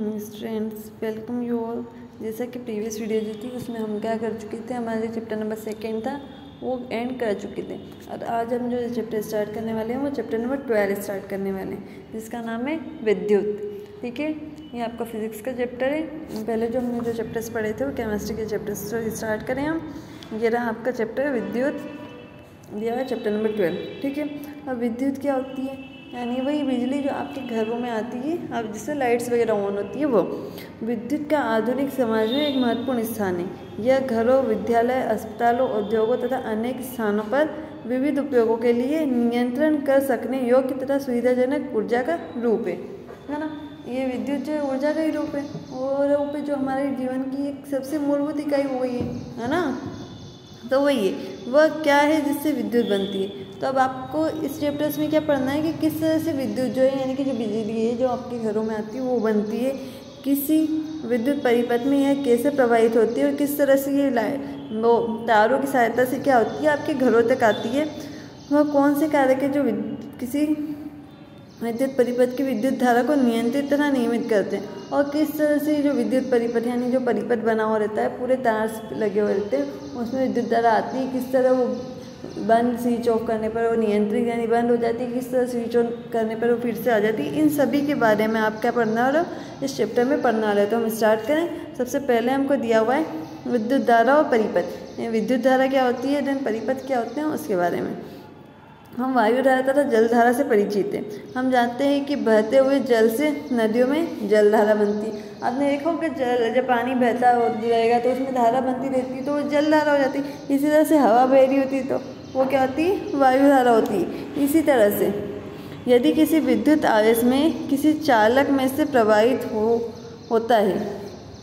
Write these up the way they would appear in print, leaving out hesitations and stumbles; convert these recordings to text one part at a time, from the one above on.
Students welcome you all. जैसा कि previous video जो थी उसमें हम क्या कर चुके थे, हमारे चैप्टर नंबर 2 था वो एंड कर चुके थे। और आज हम जो चैप्टर स्टार्ट करने वाले हैं वो चैप्टर नंबर 12 स्टार्ट करने वाले हैं, जिसका नाम है विद्युत। ठीक है, ये आपका फिजिक्स का चैप्टर है। पहले जो हमने जो चैप्टर्स पढ़े थे वो केमिस्ट्री के चैप्टर्स स्टार्ट करें हम। ये रहा आपका चैप्टर विद्युत, दिया है चैप्टर नंबर 12। ठीक है, अब विद्युत क्या होती है, यानी वही बिजली जो आपके घरों में आती है, अब जिससे लाइट्स वगैरह ऑन होती है वो। विद्युत का आधुनिक समाज में एक महत्वपूर्ण स्थान है। यह घरों, विद्यालय, अस्पतालों, उद्योगों तथा अनेक स्थानों पर विविध उपयोगों के लिए नियंत्रण कर सकने योग्य तथा सुविधाजनक ऊर्जा का रूप है ना। ये विद्युत जो ऊर्जा का ही रूप है, और रूप है जो हमारे जीवन की एक सबसे मूलभूत इकाई हो गई है ना। तो वही है, वह क्या है जिससे विद्युत बनती है। तो अब आपको इस चैप्टर्स में क्या पढ़ना है कि किस तरह से विद्युत जो है, यानी कि जो बिजली है जो आपके घरों में आती है वो बनती है, किसी विद्युत परिपथ में यह कैसे प्रवाहित होती है, और किस तरह से ये वो तारों की सहायता से क्या होती है आपके घरों तक आती है। वह कौन से कारक है जो किसी विद्युत परिपथ की विद्युत धारा को नियंत्रित तथा नियमित करते हैं, और किस तरह से जो विद्युत परिपथ यानी जो परिपथ बना हुआ रहता है, पूरे तार लगे हुए रहते हैं, उसमें विद्युत धारा आती है, किस तरह वो बंद स्विच ऑफ करने पर वो नियंत्रित यानी बंद हो जाती है, किस तरह स्विच ऑन करने पर वो फिर से आ जाती है। इन सभी के बारे में आप क्या पढ़ना है और इस चैप्टर में पढ़ना है। तो हम स्टार्ट करें। सबसे पहले हमको दिया हुआ है विद्युत धारा और परिपथ। विद्युत धारा क्या होती है, देन परिपथ क्या होते हैं, उसके बारे में। हम वायु धारा तथा जल धारा से परिचित हैं। हम जानते हैं कि बहते हुए जल से नदियों में जल धारा बनती है। आपने देखा होगा जब पानी बहता रहेगा तो उसमें धारा बनती रहती है, तो वो जल धारा हो जाती है। इसी तरह से हवा बह रही होती है तो वो क्या होती है, वायु धारा होती है। इसी तरह से यदि किसी विद्युत आवेश में किसी चालक में से प्रवाहित होता है,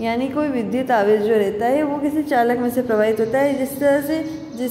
यानी कोई विद्युत आवेश जो रहता है वो किसी चालक में से प्रवाहित होता है, जिस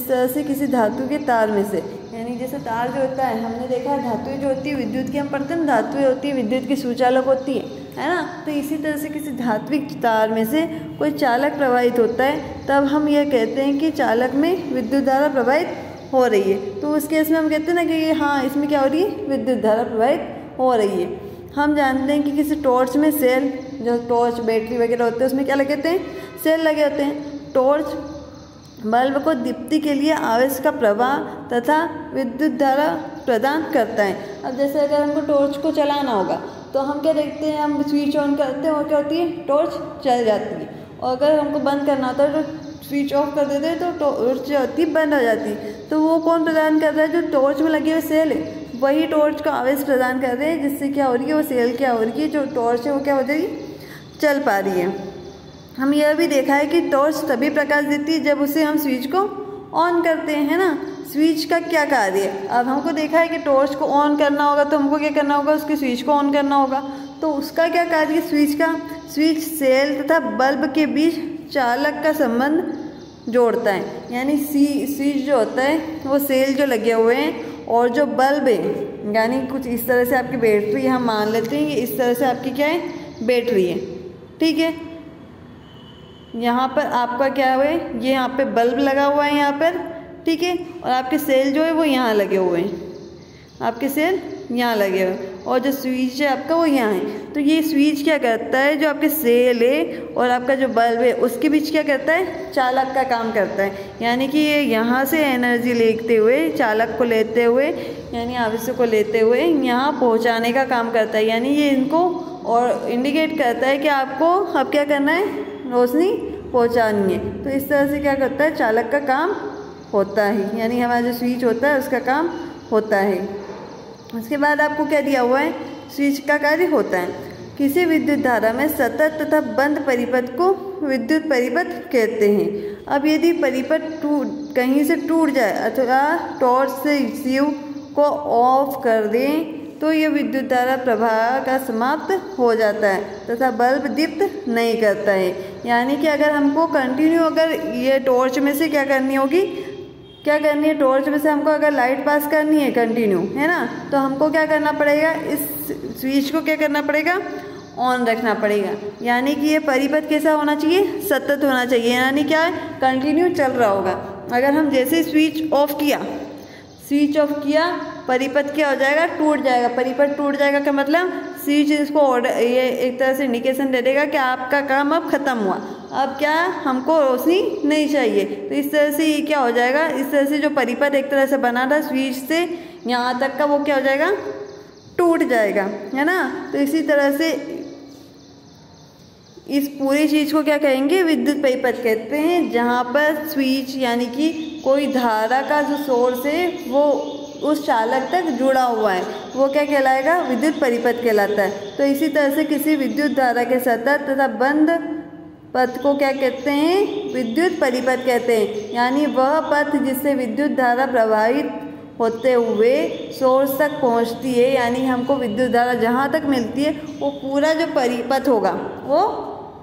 तरह से किसी धातु के तार में से, यानी जैसे तार जो होता है, हमने देखा है धातुएं जो होती है विद्युत की, हम पढ़ते हैं ना, धातुएं होती है विद्युत की सुचालक होती है ना। तो इसी तरह से किसी धात्विक तार में से कोई चालक प्रवाहित होता है, तब हम यह कहते हैं कि चालक में विद्युत धारा प्रवाहित हो रही है। तो उस केस में हम कहते हैं ना कि हाँ, इसमें क्या हो रही है, विद्युत धारा प्रवाहित हो रही है। हम जानते हैं कि किसी टॉर्च में सेल, जो टॉर्च बैटरी वगैरह होते हैं उसमें क्या लगे होते हैं, सेल लगे होते हैं। टॉर्च बल्ब को दीप्ति के लिए आवेश का प्रवाह तथा विद्युत धारा प्रदान करता है। अब जैसे अगर हमको टॉर्च को चलाना होगा तो हम क्या देखते हैं, हम स्विच ऑन करते हैं और क्या होती है, टॉर्च चल जाती है। और अगर हमको बंद करना होता है तो स्विच ऑफ कर देते हैं तो टॉर्च जो होती है बंद हो जाती है। तो वो कौन प्रदान कर रहा है, जो टॉर्च में लगे हुए सेल है वही टॉर्च को आवेश प्रदान कर रहे हैं, जिससे क्या हो रही है, वो सेल क्या हो रही है, जो टॉर्च है वो क्या हो रही है, चल पा रही है। हम यह भी देखा है कि टॉर्च तभी प्रकाश देती है जब उसे हम स्विच को ऑन करते हैं, है ना। स्विच का क्या कार्य है, अब हमको देखा है कि टॉर्च को ऑन करना होगा तो हमको क्या करना होगा, उसके स्विच को ऑन करना होगा। तो उसका क्या कार्य है स्विच का, स्विच सेल तथा बल्ब के बीच चालक का संबंध जोड़ता है। यानी स्विच जो होता है वो सेल जो लगे हुए हैं, और जो बल्ब है यानी कुछ इस तरह से आपकी बैटरी, हम मान लेते हैं कि इस तरह से आपकी क्या है, बैटरी है। ठीक है, यहाँ पर आपका क्या है, ये यहाँ पे बल्ब लगा हुआ है यहाँ पर, ठीक है, और आपके सेल जो है वो यहाँ लगे हुए हैं, आपके सेल यहाँ लगे हुए हैं, और जो स्विच है आपका वो यहाँ है। तो ये स्विच क्या करता है, जो आपके सेल है और आपका जो बल्ब है उसके बीच क्या करता है, चालक का काम करता है। यानी कि ये यहाँ से एनर्जी लेते हुए, चालक को लेते हुए, यानी आवेश को लेते हुए यहाँ पहुँचाने का काम करता है। यानी ये इनको और इंडिकेट करता है कि आपको अब क्या करना है, रोशनी पहुँचानी है। तो इस तरह से क्या करता है, चालक का काम होता है, यानी हमारा जो स्विच होता है उसका काम होता है। उसके बाद आपको क्या दिया हुआ है, स्विच का कार्य होता है। किसी विद्युत धारा में सतत तथा बंद परिपथ को विद्युत परिपथ कहते हैं। अब यदि परिपथ कहीं से टूट जाए अथवा टॉर्च से रिसीव को ऑफ कर दें तो यह विद्युत धारा प्रवाह का समाप्त हो जाता है तथा बल्ब दीप्त नहीं करता है। यानी कि अगर हमको कंटिन्यू, अगर ये टॉर्च में से क्या करनी होगी, क्या करनी है, टॉर्च में से हमको अगर लाइट पास करनी है कंटिन्यू, है ना, तो हमको क्या करना पड़ेगा, इस स्विच को क्या करना पड़ेगा, ऑन रखना पड़ेगा। यानी कि ये परिपथ कैसा होना चाहिए, सतत होना चाहिए, यानी क्या है, कंटिन्यू चल रहा होगा। अगर हम जैसे स्विच ऑफ किया परिपथ क्या हो जाएगा, टूट जाएगा। परिपथ टूट जाएगा का मतलब स्विच इसको ऑर्डर, ये एक तरह से इंडिकेशन दे देगा कि आपका काम अब ख़त्म हुआ, अब क्या हमको रोशनी नहीं चाहिए। तो इस तरह से ये क्या हो जाएगा, इस तरह से जो परिपथ एक तरह से बना था स्विच से यहाँ तक का, वो क्या हो जाएगा, टूट जाएगा, है ना। तो इसी तरह से इस पूरी चीज़ को क्या कहेंगे, विद्युत परिपथ कहते हैं, जहाँ पर स्विच यानी कि कोई धारा का जो सोर्स है वो उस चालक तक जुड़ा हुआ है, वो क्या कहलाएगा, विद्युत परिपथ कहलाता है। तो इसी तरह से किसी विद्युत धारा के सतत तथा बंद पथ को क्या कहते हैं, विद्युत परिपथ कहते हैं। यानी वह पथ जिससे विद्युत धारा प्रवाहित होते हुए सोर्स तक पहुंचती है, यानी हमको विद्युत धारा जहां तक मिलती है वो पूरा जो परिपथ होगा वो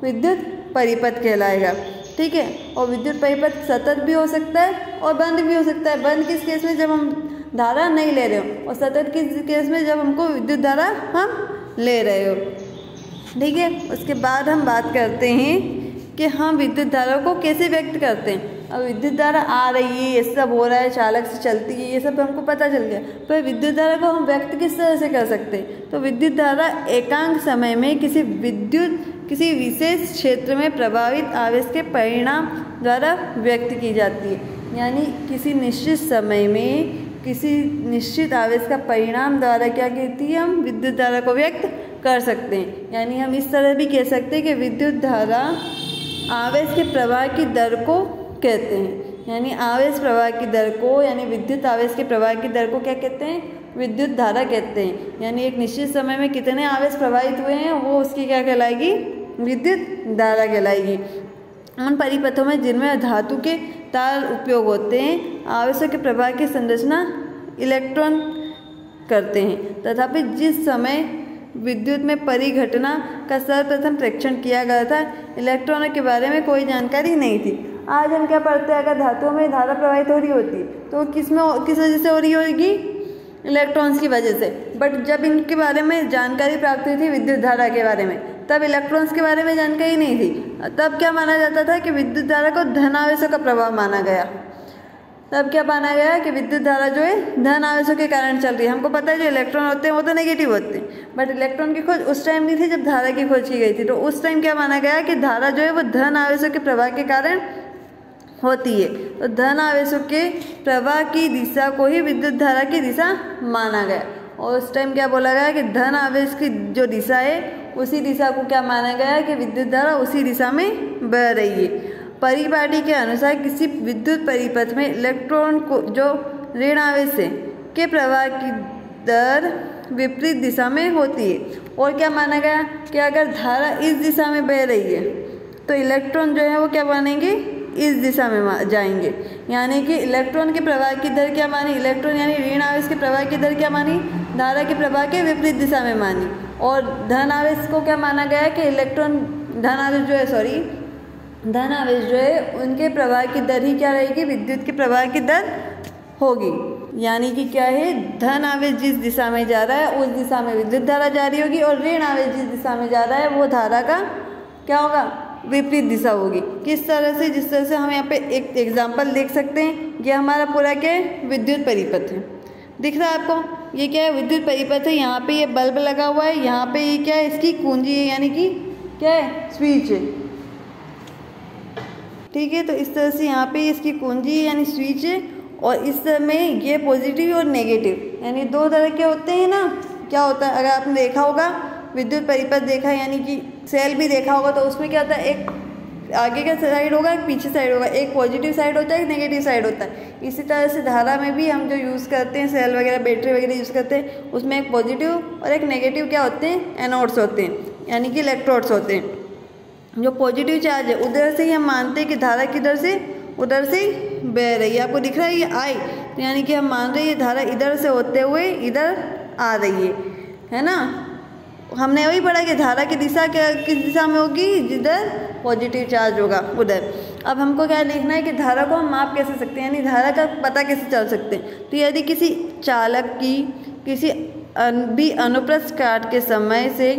विद्युत परिपथ कहलाएगा, ठीक है। और विद्युत परिपथ सतत भी हो सकता है और बंद भी हो सकता है। बंद किस केस में, जब हम धारा नहीं ले रहे हो, और सतत किस केस में, जब हमको विद्युत धारा हम ले रहे हो, ठीक है। उसके बाद हम बात करते हैं कि हम विद्युत धारा को कैसे व्यक्त करते हैं। अब विद्युत धारा आ रही है, ये सब हो रहा है, चालक से चलती है, ये सब हमको पता चल गया, पर विद्युत धारा को हम व्यक्त किस तरह से कर सकते हैं। तो विद्युत धारा एकांक समय में किसी विशेष क्षेत्र में प्रभावित आवेश के परिणाम द्वारा व्यक्त की जाती है। यानी किसी निश्चित समय में किसी निश्चित आवेश का परिणाम द्वारा क्या कहती है, हम विद्युत धारा को व्यक्त कर सकते हैं। यानी हम इस तरह भी कह सकते हैं कि विद्युत धारा आवेश के प्रवाह की दर को कहते हैं। यानी आवेश प्रवाह की दर को, यानी विद्युत आवेश के प्रवाह की दर को क्या कहते हैं, विद्युत धारा कहते हैं। यानी एक निश्चित समय में कितने आवेश प्रवाहित हुए हैं वो उसकी क्या कहलाएगी, विद्युत धारा कहलाएगी। उन परिपथों में जिनमें धातु के तार उपयोग होते हैं, आवेशों के प्रवाह की संरचना इलेक्ट्रॉन करते हैं। तथापि जिस समय विद्युत में परिघटना का सर्वप्रथम परीक्षण किया गया था, इलेक्ट्रॉनों के बारे में कोई जानकारी नहीं थी। आज हम क्या पढ़ते हैं, अगर धातुओं में धारा प्रवाहित हो रही होती तो किस वजह से हो रही होगी, इलेक्ट्रॉन्स की वजह से। बट जब इनके बारे में जानकारी प्राप्त हुई थी विद्युत धारा के बारे में, तब इलेक्ट्रॉन्स के बारे में जानकारी नहीं थी। तब क्या माना जाता था कि विद्युत धारा को धन आवेशों का प्रभाव माना गया। तब क्या माना गया कि विद्युत धारा जो है धन आवेशों के कारण चल रही है। हमको पता है जो इलेक्ट्रॉन होते हैं वो तो नेगेटिव होते हैं, बट इलेक्ट्रॉन की खोज उस टाइम नहीं थी जब धारा की खोज की गई थी। तो उस टाइम क्या माना गया कि धारा जो है वो धन आवेशों के प्रवाह के कारण होती है। तो धन आवेशों के प्रवाह की दिशा को ही विद्युत धारा की दिशा माना गया। और उस टाइम क्या बोला गया कि धन आवेश की जो दिशा है उसी दिशा को क्या माना गया कि विद्युत धारा उसी दिशा में बह रही है। परिपाटी के अनुसार किसी विद्युत परिपथ में इलेक्ट्रॉन को जो ऋण आवेश है के प्रवाह की दर विपरीत दिशा में होती है। और क्या माना गया कि अगर धारा इस दिशा में बह रही है तो इलेक्ट्रॉन जो है वो क्या बनेंगे, इस दिशा में जाएंगे। यानी कि इलेक्ट्रॉन के प्रवाह की दर क्या मानी, इलेक्ट्रॉन यानी ऋण आवेश के प्रवाह की दर क्या मानी, धारा के प्रवाह के विपरीत दिशा में मानी। और धन आवेश को क्या माना गया कि इलेक्ट्रॉन धन आवेश जो है उनके प्रवाह की दर ही क्या रहेगी, विद्युत के प्रवाह की दर होगी। यानी कि क्या है, धन आवेश जिस दिशा में जा रहा है उस दिशा में विद्युत धारा जारी होगी, और ऋण आवेश जिस दिशा में जा रहा है वो धारा का क्या होगा, विपरीत दिशा होगी। किस तरह से, जिस तरह से हम यहाँ पे एक एग्जाम्पल देख सकते हैं। ये हमारा पूरा क्या है, विद्युत परिपथ है। दिख रहा है आपको, ये क्या है, विद्युत परिपथ है। यहाँ पे ये बल्ब लगा हुआ है, यहाँ पे ये क्या है, इसकी कुंजी है, यानी कि क्या है, स्विच है, ठीक है। तो इस तरह से यहाँ पे इसकी कुंजी है यानी स्विच है। और इस तरह में ये पॉजिटिव और नेगेटिव यानी दो तरह के होते हैं ना। क्या होता है, अगर आपने देखा होगा विद्युत परिपथ देखा है, यानी कि सेल भी देखा होगा, तो उसमें क्या होता है, एक आगे का साइड होगा, एक पीछे साइड होगा, एक पॉजिटिव साइड होता है, एक नेगेटिव साइड होता है। इसी तरह से धारा में भी हम जो यूज़ करते हैं, सेल वगैरह बैटरी वगैरह यूज़ करते हैं, उसमें एक पॉजिटिव और एक नेगेटिव क्या होते हैं, एनोड्स होते हैं, यानी कि इलेक्ट्रोड्स होते हैं। जो पॉजिटिव चार्ज है उधर से ही हम मानते हैं कि धारा किधर से, उधर से बह रही है। आपको दिख रहा है ये आई, तो यानी कि हम मान रहे हैं ये धारा इधर से होते हुए इधर आ रही है ना। हमने वही पढ़ा कि धारा की दिशा किस दिशा में होगी, जिधर पॉजिटिव चार्ज होगा उधर। अब हमको क्या देखना है कि धारा को हम माप कैसे सकते हैं, यानी धारा का पता कैसे चल सकते हैं। तो यदि किसी चालक की किसी भी अनुप्रस्थ काट के समय से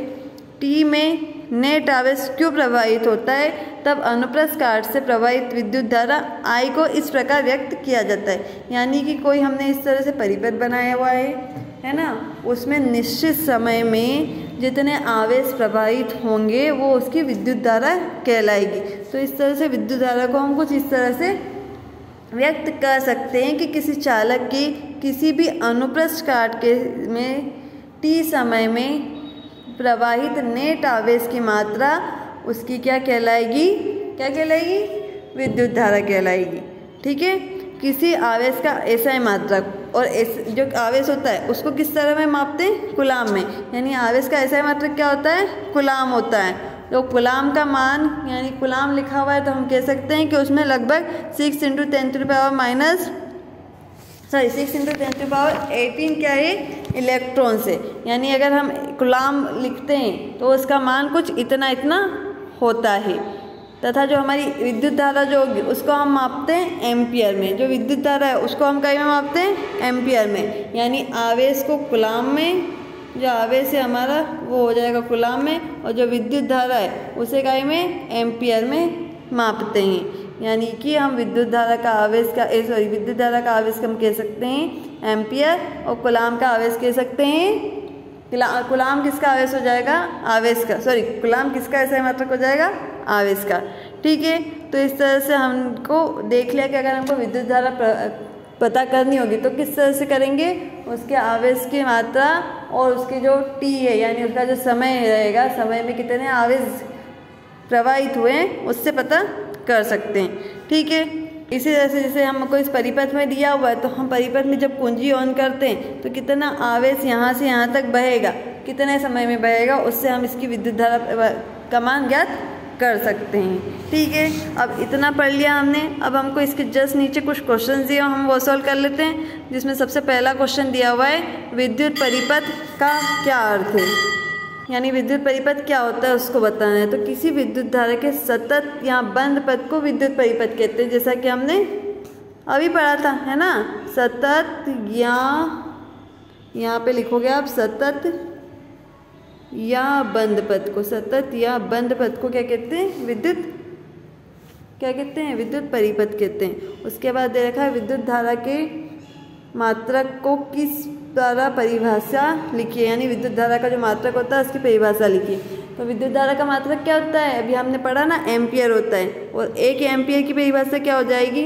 टी में नेट आवेश क्यों प्रवाहित होता है, तब अनुप्रस्थ काट से प्रवाहित विद्युत धारा I को इस प्रकार व्यक्त किया जाता है। यानी कि कोई हमने इस तरह से परिपथ बनाया हुआ है ना, उसमें निश्चित समय में जितने आवेश प्रवाहित होंगे वो उसकी विद्युत धारा कहलाएगी। तो इस तरह से विद्युत धारा को हम कुछ इस तरह से व्यक्त कर सकते हैं कि किसी चालक की किसी भी अनुप्रस्थ काट के में t समय में प्रवाहित नेट आवेश की मात्रा उसकी क्या कहलाएगी, क्या कहलाएगी, विद्युत धारा कहलाएगी। ठीक है, किसी आवेश का एसआई मात्रक, और जो आवेश होता है उसको किस तरह में मापते हैं, कूलाम में, यानी आवेश का एसआई मात्रक क्या होता है, कूलाम होता है। तो कूलाम का मान यानी कूलाम लिखा हुआ है तो हम कह सकते हैं कि उसमें लगभग 6 × 10⁻18 क्या है, इलेक्ट्रॉन्स है। यानी अगर हम कूलाम लिखते हैं तो उसका मान कुछ इतना इतना होता है। तथा जो हमारी विद्युत धारा जो होगी उसको हम मापते हैं एम्पियर में। जो विद्युत धारा है उसको हम कहीं में मापते हैं, एम्पियर में। यानी आवेश को कूलाम में, जो आवेश है हमारा वो हो जाएगा कूलाम में, और जो विद्युत धारा है उसे कहीं में, एम्पियर में मापते हैं। यानी कि हम विद्युत धारा का आवेश का विद्युत धारा का आवेश हम कह सकते हैं एम्पियर, और कूलाम का आवेश कह सकते हैं, कूलाम किसका आवेश हो जाएगा, आवेश का, कूलाम किसका एसआई मात्रक हो जाएगा, आवेश का। ठीक है, तो इस तरह से हमको देख लिया कि अगर हमको विद्युत धारा पता करनी होगी तो किस तरह से करेंगे, उसके आवेश की मात्रा और उसकी जो टी है यानी उसका जो समय रहेगा, समय में कितने आवेश प्रवाहित हुए हैं उससे पता कर सकते हैं। ठीक है, इसी तरह से जैसे हमको इस परिपथ में दिया हुआ है तो हम परिपथ में जब कुंजी ऑन करते हैं तो कितना आवेश यहाँ से यहाँ तक बहेगा, कितने समय में बहेगा, उससे हम इसकी विद्युत धारा का मान ज्ञात कर सकते हैं। ठीक है, अब इतना पढ़ लिया हमने। अब हमको इसके जस्ट नीचे कुछ क्वेश्चन दिए हम वो सॉल्व कर लेते हैं। जिसमें सबसे पहला क्वेश्चन दिया हुआ है विद्युत परिपथ का क्या अर्थ है, यानी विद्युत परिपथ क्या होता है उसको बताना है। तो किसी विद्युत धारा के सतत या बंद पथ को विद्युत परिपथ कहते हैं, जैसा कि हमने अभी पढ़ा था, है ना। सतत या, यहाँ पे लिखोगे आप सतत या बंद पथ को, सतत या बंद पथ को क्या कहते हैं, विद्युत क्या कहते हैं, विद्युत परिपथ कहते हैं। उसके बाद दे रखा है विद्युत धारा के मात्रक को किस द्वारा परिभाषा लिखिए, यानी विद्युत धारा का जो मात्रक होता है उसकी परिभाषा लिखिए। तो विद्युत धारा का मात्रक क्या होता है, अभी हमने पढ़ा ना, एम्पियर होता है। और 1 एम्पियर की परिभाषा क्या हो जाएगी,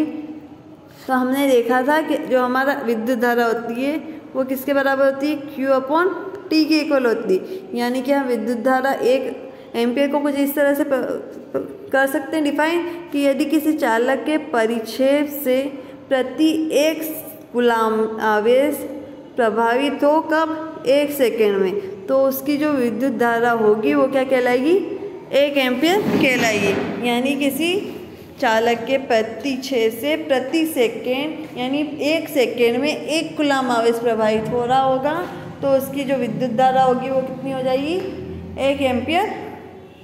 तो हमने देखा था कि जो हमारा विद्युत धारा होती है वो किसके बराबर होती है, Q/T के इक्वल होती है। यानी कि हम विद्युत धारा 1 एम्पियर को कुछ इस तरह से कर सकते हैं डिफाइन कि यदि किसी चालक के परिक्षेप से प्रति 1 कूलाम आवेश प्रभावित हो, कब, 1 सेकेंड में, तो उसकी जो विद्युत धारा होगी वो क्या कहलाएगी, 1 एम्पियर कहलाएगी। यानी किसी चालक के प्रतिक्षेप से प्रति सेकेंड यानी 1 सेकेंड में 1 कूलाम आवेश प्रवाहित हो रहा होगा तो उसकी जो विद्युत धारा होगी वो कितनी हो जाएगी, 1 एम्पियर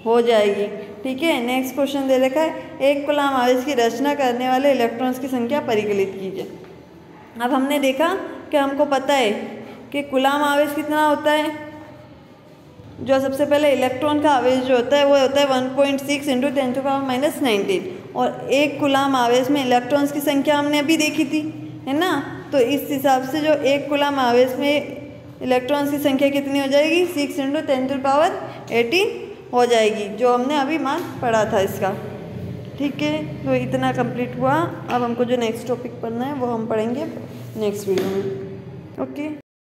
हो जाएगी। ठीक है, नेक्स्ट क्वेश्चन दे रखा है 1 कूलाम आवेश की रचना करने वाले इलेक्ट्रॉन्स की संख्या परिकलित कीजिए। अब हमने देखा कि हमको पता है कि कूलाम आवेश कितना होता है, जो सबसे पहले इलेक्ट्रॉन का आवेश जो होता है वो होता है 1.6 × 10⁻⁻19, और 1 कूलाम आवेश में इलेक्ट्रॉन्स की संख्या हमने अभी देखी थी, है ना। तो इस हिसाब से जो 1 कूलाम आवेश में इलेक्ट्रॉन्स की संख्या कितनी हो जाएगी, 6 × 10⁻18 हो जाएगी, जो हमने अभी मान पढ़ा था इसका। ठीक है, तो इतना कंप्लीट हुआ। अब हमको जो नेक्स्ट टॉपिक पढ़ना है वो हम पढ़ेंगे नेक्स्ट वीडियो में। ओके।